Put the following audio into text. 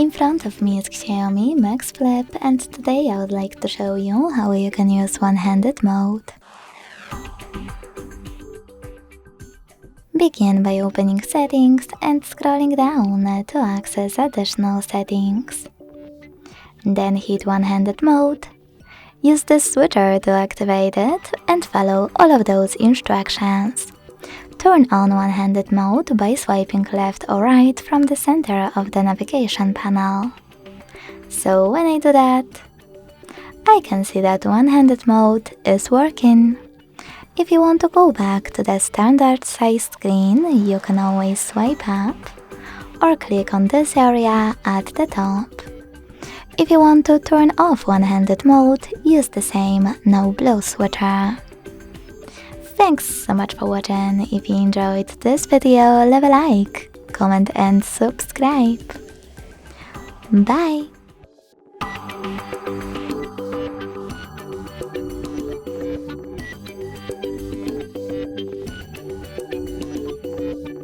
In front of me is Xiaomi Mix Flip, and today I would like to show you how you can use one-handed mode. Begin by opening Settings and scrolling down to access additional settings. Then hit one-handed mode. Use the switcher to activate it and follow all of those instructions. Turn on one-handed mode by swiping left or right from the center of the navigation panel. So when I do that, I can see that one-handed mode is working. If you want to go back to the standard size screen, you can always swipe up or click on this area at the top. If you want to turn off one-handed mode, use the same no blue switcher. Thanks so much for watching. If you enjoyed this video, leave a like, comment and subscribe. Bye!